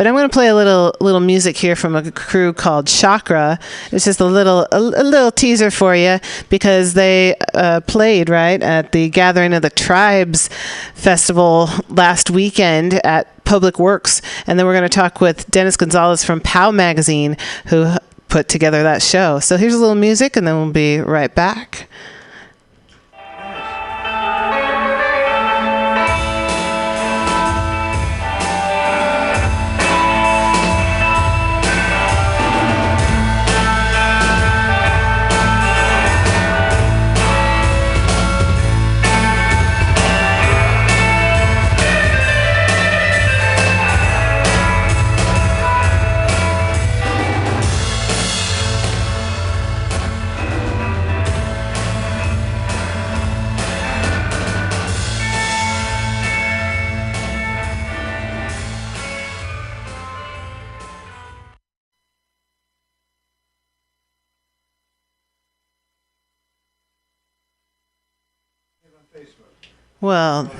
But I'm going to play a little music here from a crew called Chakra. It's just a little teaser for you because they played right at the Gathering of the Tribes Festival last weekend at Public Works, and then we're going to talk with Dennis Gonzales from POW Magazine, who put together that show. So here's a little music, and then we'll be right back. Well,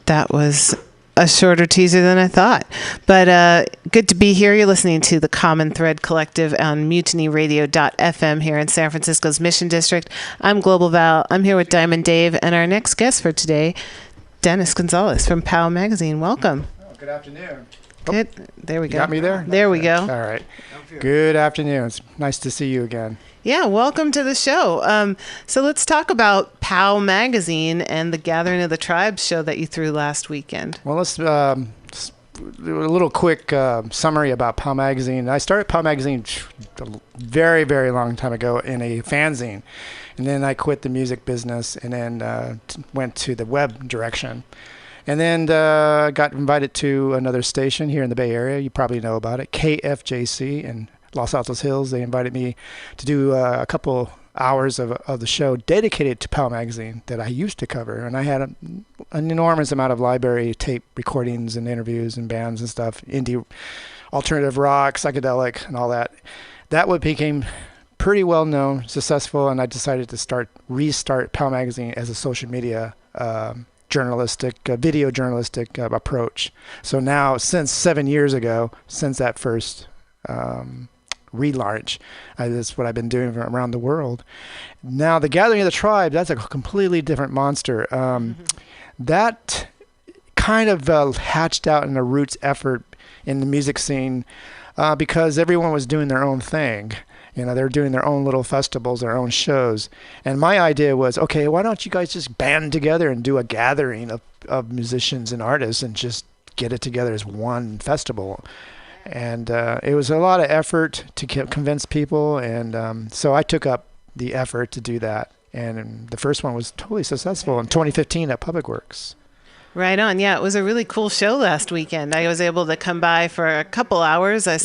that was a shorter teaser than I thought. But good to be here. You're listening to the Common Thread Collective on mutinyradio.fm here in San Francisco's Mission District. I'm Global Val. I'm here with Diamond Dave and our next guest for today, Dennis Gonzales from POW Magazine. Welcome. Oh, good afternoon. Good. There we go. You got me there? There we go. All right. Good afternoon. It's nice to see you again. Yeah, welcome to the show. So let's talk about POW Magazine and the Gathering of the Tribes show that you threw last weekend. Well, let's do a little quick summary about POW Magazine. I started POW Magazine a very, very long time ago in a fanzine. And then I quit the music business and then went to the web direction. And then got invited to another station here in the Bay Area. You probably know about it, KFJC in Los Altos Hills. They invited me to do a couple hours of the show dedicated to POW Magazine that I used to cover. And I had an enormous amount of library tape recordings and interviews and bands and stuff, indie, alternative rock, psychedelic, and all that. That became pretty well known, successful, and I decided to restart POW Magazine as a social media video journalistic approach. So now, since 7 years ago, since that first relaunch, that's what I've been doing around the world. Now, the Gathering of the Tribe, that's a completely different monster. That kind of hatched out in a roots effort in the music scene because everyone was doing their own thing. You know, they're doing their own little festivals, their own shows. And my idea was, okay, why don't you guys just band together and do a gathering of musicians and artists and just get it together as one festival? And it was a lot of effort to convince people. And so I took up the effort to do that. And the first one was totally successful in 2015 at Public Works. Right on. Yeah, it was a really cool show last weekend. I was able to come by for a couple hours. I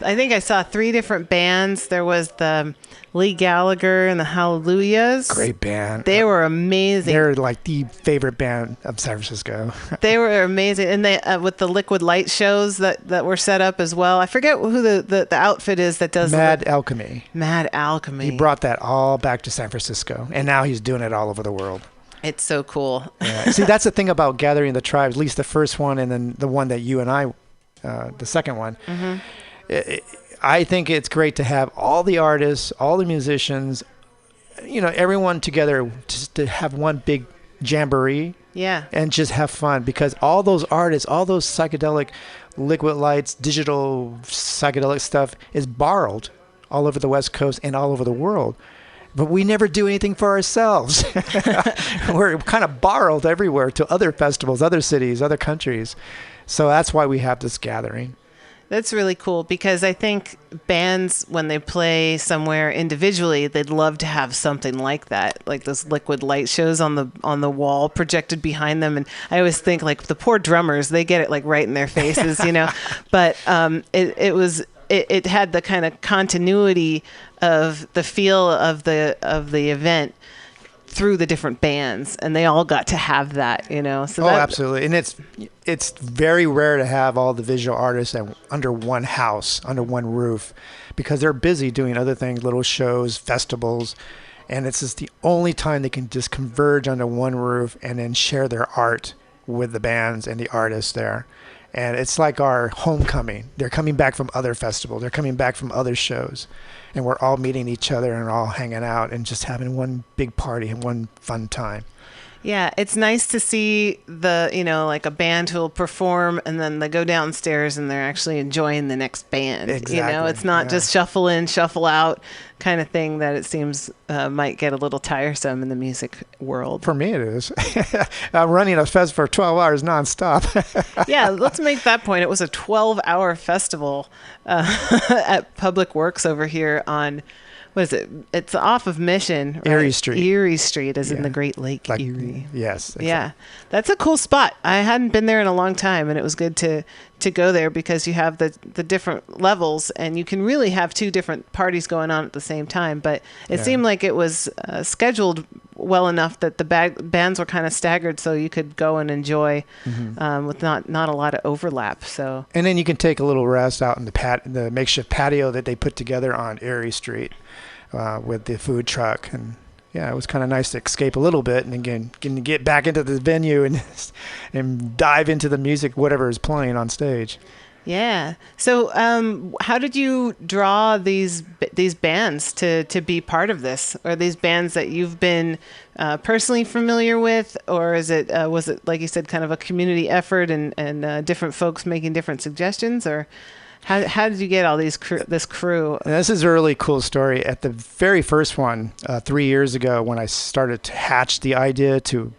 think I saw 3 different bands. There was the Lee Gallagher and the Hallelujahs. Great band. They were amazing. They're like the favorite band of San Francisco. They were amazing. And they with the liquid light shows that were set up as well. I forget who the outfit is that does Mad Alchemy. Mad Alchemy. He brought that all back to San Francisco, and now he's doing it all over the world. It's so cool. Yeah. See, that's the thing about Gathering the Tribes, at least the first one and then the one that you and I, the second one. Mm-hmm. I think it's great to have all the artists, all the musicians, everyone together just to have one big jamboree. Yeah. And just have fun because all those artists, all those psychedelic liquid lights, digital psychedelic stuff is borrowed all over the West Coast and all over the world. But we never do anything for ourselves. We're kind of borrowed everywhere to other festivals, other cities, other countries. So that's why we have this gathering. That's really cool because I think bands, when they play somewhere individually, they'd love to have something like that, like those liquid light shows on the wall projected behind them. And I always think like the poor drummers, they get it like right in their faces, But it had the kind of continuity of the feel of the event through the different bands, and they all got to have that, So absolutely. And it's very rare to have all the visual artists under one house, under one roof, because they're busy doing other things, little shows, festivals, and it's just the only time they can just converge under one roof and then share their art with the bands and the artists there. And it's like our homecoming. They're coming back from other festivals. They're coming back from other shows. And we're all meeting each other and all hanging out and just having one big party and one fun time. Yeah, it's nice to see like a band who'll perform and then they go downstairs and they're actually enjoying the next band. Exactly. It's not just shuffle in, shuffle out kind of thing that it seems might get a little tiresome in the music world. For me, it is. I'm running a fest for 12 hours nonstop. Yeah, let's make that point. It was a 12-hour festival at Public Works over here on... What is it? It's off of Mission, right? Erie Street. Erie Street, as in the Great Lake Erie. Yes. Exactly. Yeah, that's a cool spot. I hadn't been there in a long time, and it was good to go there because you have the different levels, and you can really have two different parties going on at the same time. But it seemed like it was scheduled well enough that the bands were kind of staggered, so you could go and enjoy with not a lot of overlap. So. And then you can take a little rest out in the makeshift patio that they put together on Erie Street. With the food truck, and it was kind of nice to escape a little bit and again get back into the venue and dive into the music, whatever is playing on stage. Yeah. So how did you draw these bands to be part of this? Are these bands that you've been personally familiar with, or was it like you said, kind of a community effort and different folks making different suggestions, or how did you get all this crew? And this is a really cool story. At the very first one, 3 years ago, when I started to hatch the idea to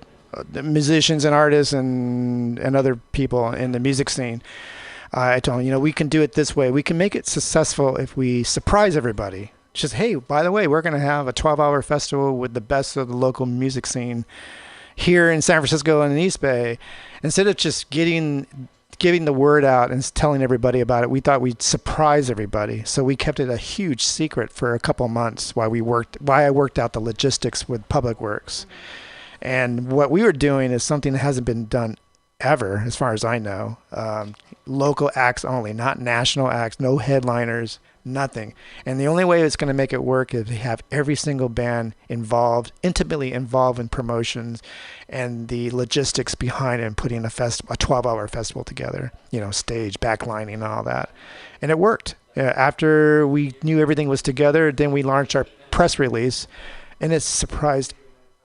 the musicians and artists and other people in the music scene, I told them, we can do it this way. We can make it successful if we surprise everybody. Just, hey, by the way, we're going to have a 12-hour festival with the best of the local music scene here in San Francisco and in East Bay. Instead of just giving the word out and telling everybody about it, we thought we'd surprise everybody. So we kept it a huge secret for a couple months while I worked out the logistics with Public Works. And what we were doing is something that hasn't been done ever, as far as I know. Local acts only, not national acts, no headliners, nothing. And the only way it's going to make it work is to have every single band intimately involved in promotions and the logistics behind it and putting a 12-hour festival together, stage, backlining and all that. And it worked. After we knew everything was together, then we launched our press release, and it surprised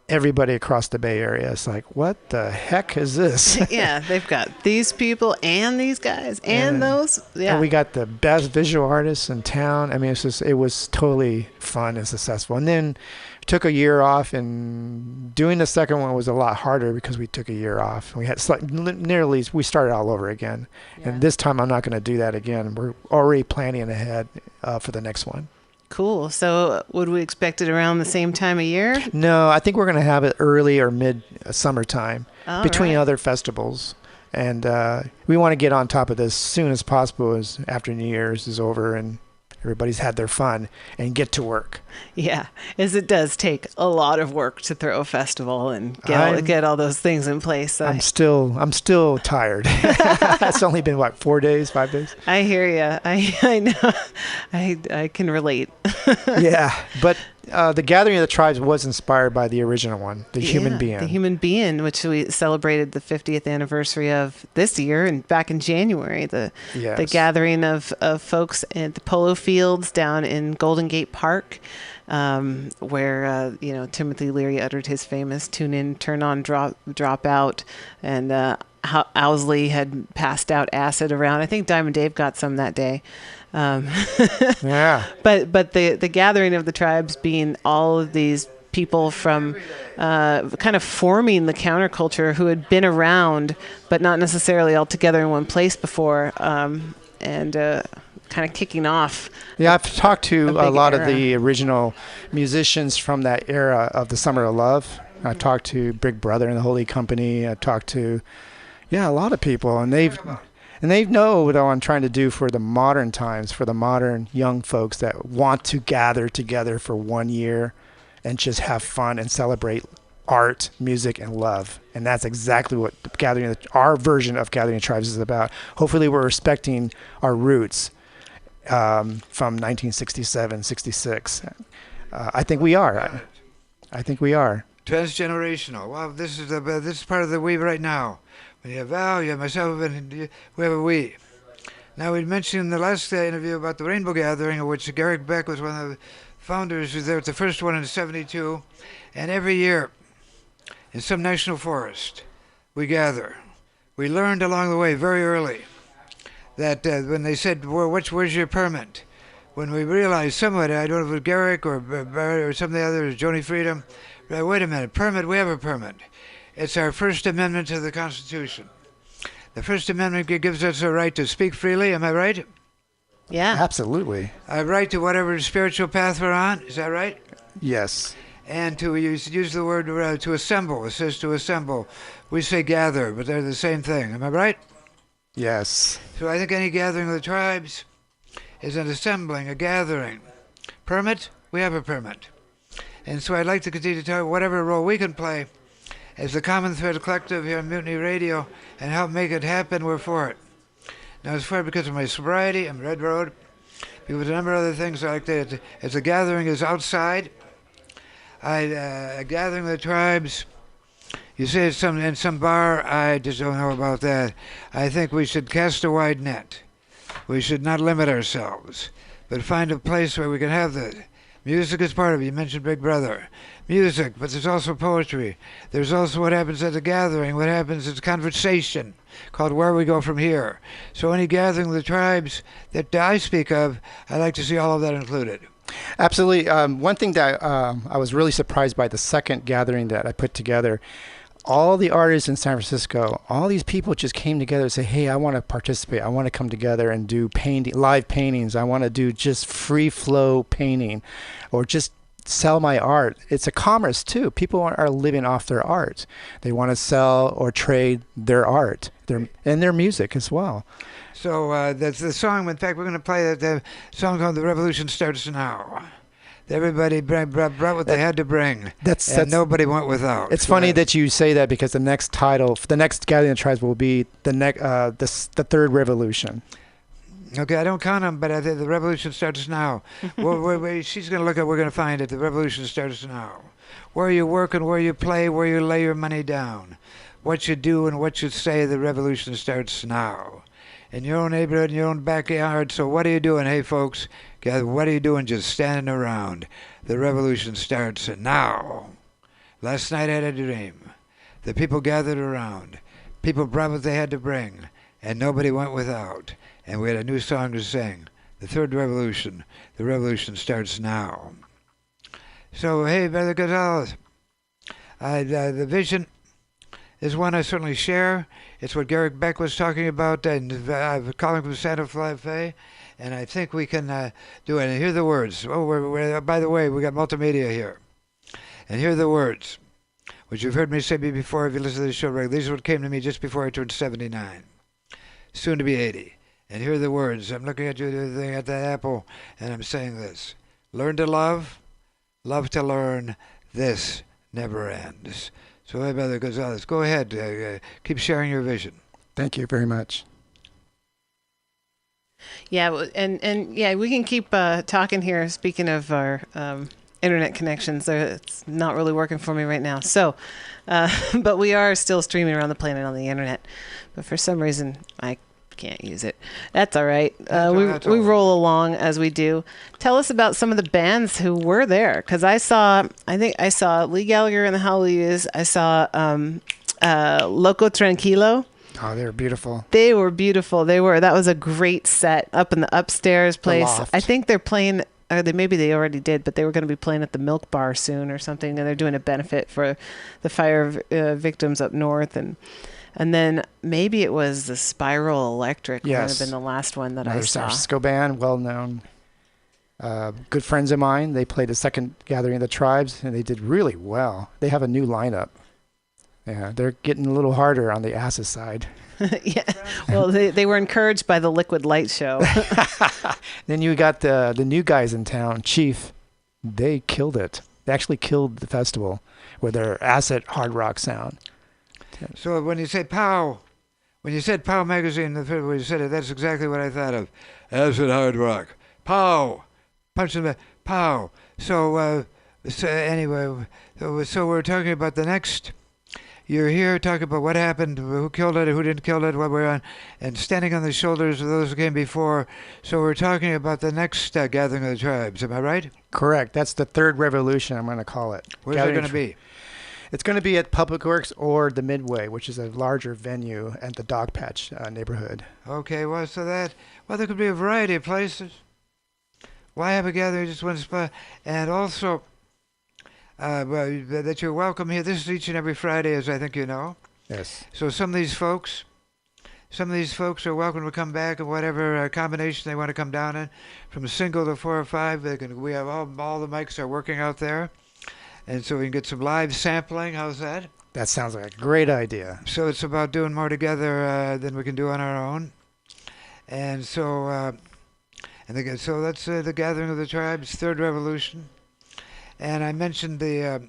everybody across the Bay Area. It's like, what the heck is this? Yeah, they've got these people and these guys and those. Yeah. And we got the best visual artists in town. I mean, it was totally fun and successful. And then took a year off, and doing the second one was a lot harder because we took a year off. We had we started all over again. Yeah. And this time I'm not going to do that again. We're already planning ahead for the next one. Cool. So would we expect it around the same time of year? No, I think we're going to have it early or mid summertime between right. other festivals. And we want to get on top of this as soon as possible, as after New Year's is over and everybody's had their fun, and get to work. Yeah, as it does take a lot of work to throw a festival and get all those things in place. I'm still tired. It's only been 5 days? I hear you. I know. I can relate. Yeah, but the Gathering of the Tribes was inspired by the original one, The Human Being. The Human Being, which we celebrated the 50th anniversary of this year, and back in January, the gathering of folks at the polo fields down in Golden Gate Park, where Timothy Leary uttered his famous "Tune in, turn on, drop out," and Owsley had passed out acid around. I think Diamond Dave got some that day. Yeah. But the Gathering of the Tribes being all of these people from kind of forming the counterculture who had been around, but not necessarily all together in one place before, and kind of kicking off. Yeah, I've talked to a lot era. of the original musicians from that era of the Summer of Love. I talked to Big Brother and the Holy Company. I talked to a lot of people, and they know what I'm trying to do for the modern times, for the modern young folks that want to gather together for 1 year and just have fun and celebrate art, music, and love. And that's exactly what our version of Gathering of Tribes is about. Hopefully we're respecting our roots from 1967, 66. I think we are. I think we are. Transgenerational. Well, this is part of the wave right now. You have Val, you have myself, and we have a we. Now, we mentioned in the last interview about the Rainbow Gathering, of which Garrick Beck was one of the founders. He was there at the first one in '72. And every year, in some national forest, we gather. We learned along the way very early that when they said, where's your permit? When we realized somewhat, I don't know if it was Garrick or Barry or some of the others, Joni Freedom, wait a minute, permit, we have a permit. It's our First Amendment to the Constitution. The First Amendment gives us a right to speak freely, am I right? Yeah. Absolutely. A right to whatever spiritual path we're on, is that right? Yes. And to use the word to assemble. It says to assemble. We say gather, but they're the same thing. Am I right? Yes. So I think any gathering of the tribes is an assembling, a gathering. Permit? We have a permit. And so I'd like to continue to tell whatever role we can play as the Common Thread Collective here on Mutiny Radio and help make it happen, we're for it. Now, it's for it because of my sobriety, I'm Red Road, because a number of other things I like to, as the gathering is outside, a gathering of the tribes, you say it's in some bar, I just don't know about that. I think we should cast a wide net. We should not limit ourselves, but find a place where we can have the music is part of it. You mentioned Big Brother. Music, but there's also poetry. There's also what happens at the gathering. What happens is conversation called Where We Go From Here. So any gathering of the tribes that I speak of, I like to see all of that included. Absolutely. One thing that I was really surprised by the second gathering that I put together, all the artists in San Francisco, all these people just came together and say, hey, I want to participate. I want to come together and do live paintings. I want to do just free flow painting or just sell my art. It's a commerce too. People are living off their art. They want to sell or trade their art and their music as well. So that's the song. In fact, we're going to play the song called "The Revolution Starts Now." Everybody brought what they had to bring, and nobody went without. It's funny that you say that because the next title, the next Gathering of the Tribes will be the Third Revolution. Okay, I don't count them, but I think the revolution starts now. She's going to look at, we're going to find it. The revolution starts now. Where you work and where you play, where you lay your money down. What you do and what you say, the revolution starts now. In your own neighborhood, in your own backyard. So what are you doing? Hey, folks, what are you doing just standing around? The revolution starts now. Last night I had a dream. The people gathered around. People brought what they had to bring, and nobody went without. And we had a new song to sing. The Third Revolution. The revolution starts now. So, hey, Brother Gonzales, the vision is one I certainly share. It's what Garrick Beck was talking about, and I'm calling from Santa Fe, and I think we can do it. And hear the words. Oh, by the way, we got multimedia here. And hear the words, which you've heard me say before if you listen to the show regularly. These are what came to me just before I turned 79, soon to be 80. And hear the words. I'm looking at you at that apple, and I'm saying this. Learn to love, love to learn. This never ends. So, hey, Brother Gonzales, go ahead. Keep sharing your vision. Thank you very much. Yeah, and yeah, we can keep talking here. Speaking of our internet connections, it's not really working for me right now. So, but we are still streaming around the planet on the internet. But for some reason, I can't use it. That's all right. We roll along as we do. Tell us about some of the bands who were there, because I think I saw Lee Gallagher and the Hallelujahs. I saw Loco Tranquilo. Oh, they were beautiful. They were beautiful. That was a great set up in the upstairs place. The loft. I think they're playing, or maybe they already did, but they were going to be playing at the Milk Bar soon or something, and they're doing a benefit for the fire victims up north. And then maybe it was the Spiral Electric. Yes. Would have been the last one that I saw. San Francisco band, well known. Good friends of mine. They played the second Gathering of the Tribes, and they did really well. They have a new lineup. Yeah, they're getting a little harder on the acid side. Yeah. Well, they were encouraged by the Liquid Light show. Then you got the new guys in town, Chief. They killed it. They actually killed the festival with their acid hard rock sound. So when you say POW, when you said POW magazine, when you said it, that's exactly what I thought of. Acid hard rock. POW. Punch in the POW. So anyway, so we're talking about the next you're here talking about what happened, who killed it, who didn't kill it, what we're on, and standing on the shoulders of those who came before. So we're talking about the next gathering of the tribes. Am I right? Correct. That's the third revolution, I'm going to call it. Where's it going to be? It's going to be at Public Works or the Midway, which is a larger venue at the Dog Patch neighborhood. Okay, well, there could be a variety of places. Why have a gathering just one spot? And also, that you're welcome here. This is each and every Friday, as I think you know. Yes. So some of these folks are welcome to come back in whatever combination they want to come down in, from single to 4 or 5. We have all the mics are working out there. And so we can get some live sampling. How's that? That sounds like a great idea. So it's about doing more together than we can do on our own. And so, so that's the Gathering of the Tribes, Third Revolution. And I mentioned the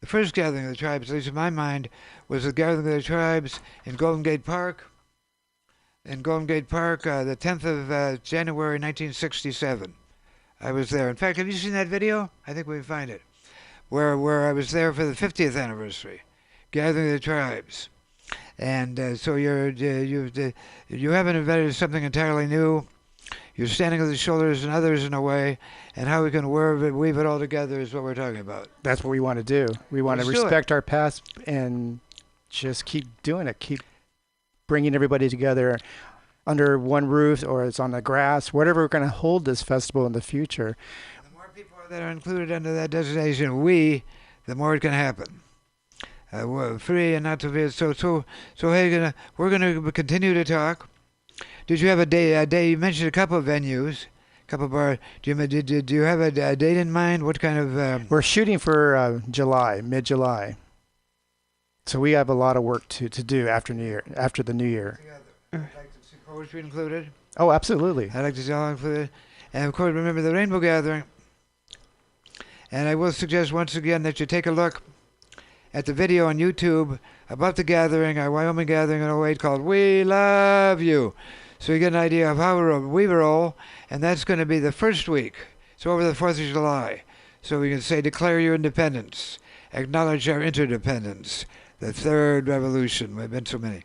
first Gathering of the Tribes, at least in my mind, was the Gathering of the Tribes in Golden Gate Park. In Golden Gate Park, the 10th of January, 1967. I was there. In fact, have you seen that video? I think we can find it. Where I was there for the 50th anniversary, Gathering of the Tribes, and so you haven't invented something entirely new. You're standing on the shoulders and others in a way, and how we can weave it all together is what we're talking about. That's what we want to do. We want to respect our past and just keep doing it. Keep bringing everybody together under one roof, or it's on the grass, whatever we're going to hold this festival in the future. That are included under that designation, the more it can happen. Free and not to be so. Hey, we're gonna continue to talk. Did you have a day? You mentioned a couple of venues, a couple of bars. Do you have a date in mind? What kind of? We're shooting for July, mid-July. So we have a lot of work to do after the New Year. I'd like to see poetry included. Oh, absolutely. I'd like to see all included, and of course, remember the Rainbow Gathering. And I will suggest once again that you take a look at the video on YouTube about the gathering, our Wyoming gathering in 08 called We Love You. So you get an idea of how we roll, and that's going to be the first week. So over the 4th of July. So we can say, declare your independence, acknowledge our interdependence, the third revolution. We've been so many.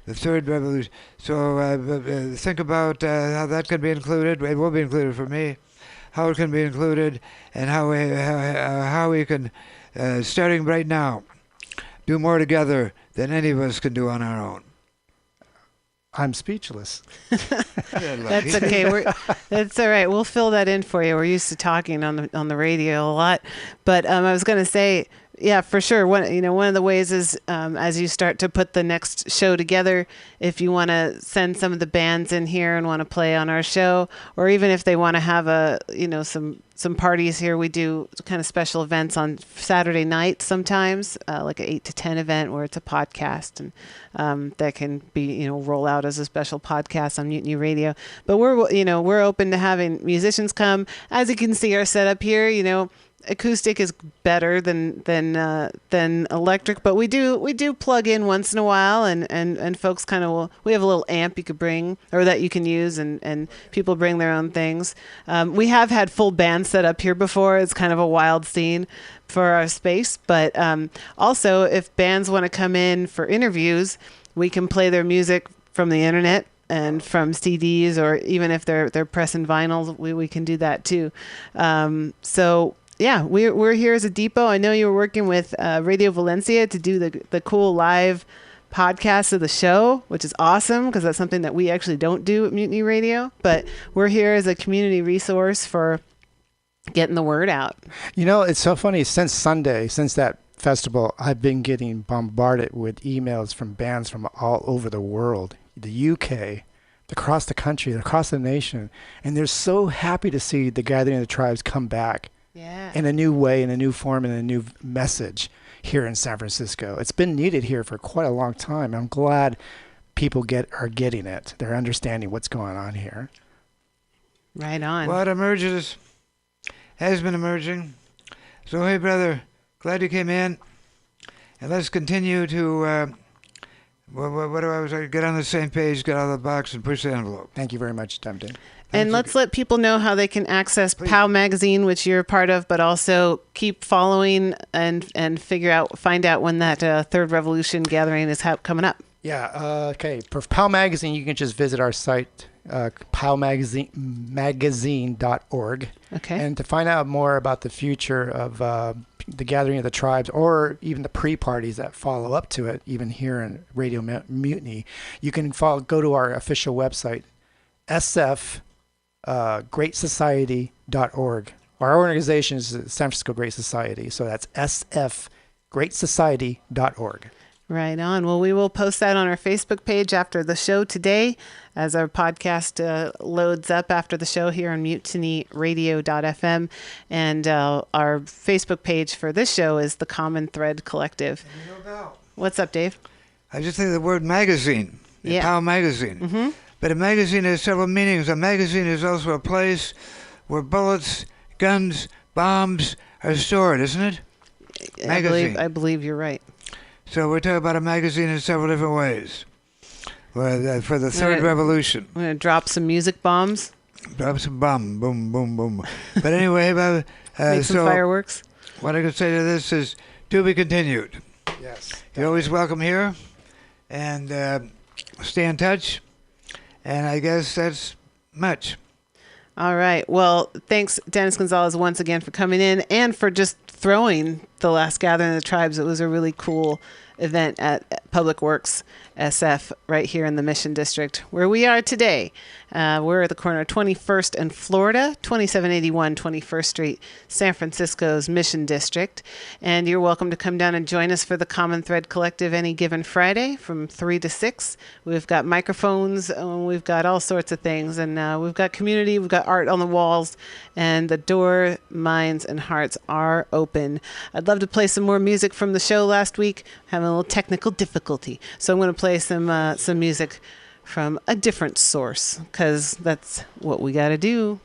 The third revolution. So think about how that can be included. It will be included for me. How it can be included, and how we can, starting right now, do more together than any of us can do on our own. I'm speechless. That's okay. That's all right. We'll fill that in for you. We're used to talking on the radio a lot, but I was going to say, yeah, for sure. One of the ways is as you start to put the next show together, if you want to send some of the bands in here and want to play on our show, or even if they want to have some parties here, we do kind of special events on Saturday night sometimes, like an 8 to 10 event where it's a podcast, and that can be roll out as a special podcast on Mutiny Radio. But we're open to having musicians come. As you can see, our setup here, acoustic is better than electric, but we do plug in once in a while, and folks we have a little amp you could bring, or that you can use, and people bring their own things. We have had full bands set up here before. It's kind of a wild scene for our space, but also if bands want to come in for interviews, we can play their music from the internet and from CDs, or even if they're pressing vinyls, we can do that too. So yeah, we're here as a depot. I know you were working with Radio Valencia to do the cool live podcast of the show, which is awesome because that's something that we actually don't do at Mutiny Radio. But we're here as a community resource for getting the word out. It's so funny. Since Sunday, since that festival, I've been getting bombarded with emails from bands from all over the world, the UK, across the country, across the nation, and they're so happy to see the Gathering of the Tribes come back. Yeah. In a new way, in a new form, in a new message here in San Francisco. It's been needed here for quite a long time. I'm glad people are getting it. They're understanding what's going on here. Right on. What emerges has been emerging. So, hey, brother, glad you came in. And let's continue to What do I was? Get on the same page, get out of the box, and push the envelope. Thank you very much, Tempting. And let's let people know how they can access POW Magazine, which you're a part of, but also keep following and find out when that Third Revolution gathering is coming up. Yeah. Okay. For POW Magazine, you can just visit our site, powmagazine.org. Okay. And to find out more about the future of the Gathering of the Tribes, or even the pre-parties that follow up to it, even here in Radio Mutiny, you can go to our official website, sfgreatsociety.org. Our organization is the San Francisco Great Society, so that's sfgreatsociety.org. Right on. Well, we will post that on our Facebook page after the show today, as our podcast loads up after the show here on mutinyradio.fm. And our Facebook page for this show is the Common Thread Collective. What's up, Dave? I just think of the word magazine. Yeah. POW Magazine. Mm-hmm. But a magazine has several meanings. A magazine is also a place where bullets, guns, bombs are stored, isn't it? Magazine. I believe you're right. So we're talking about a magazine in several different ways. For the Third Revolution. I'm going to drop some music bombs. Drop some bomb, boom, boom, boom. But anyway, make some fireworks. What I can say to this is, to be continued. Yes. You're always welcome here, and stay in touch. And I guess that's much. All right. Well, thanks, Dennis Gonzales, once again for coming in and for just throwing the last Gathering of the Tribes. It was a really cool event at Public Works SF right here in the Mission District, where we are today. We're at the corner of 21st and Florida, 2781 21st Street, San Francisco's Mission District. And you're welcome to come down and join us for the Common Thread Collective any given Friday from 3 to 6. We've got microphones, we've got all sorts of things, and we've got community, we've got art on the walls, and the door, minds, and hearts are open. I'd love to play some more music from the show last week. Having a little technical difficulty, so I'm going to play some music from a different source, because that's what we got to do.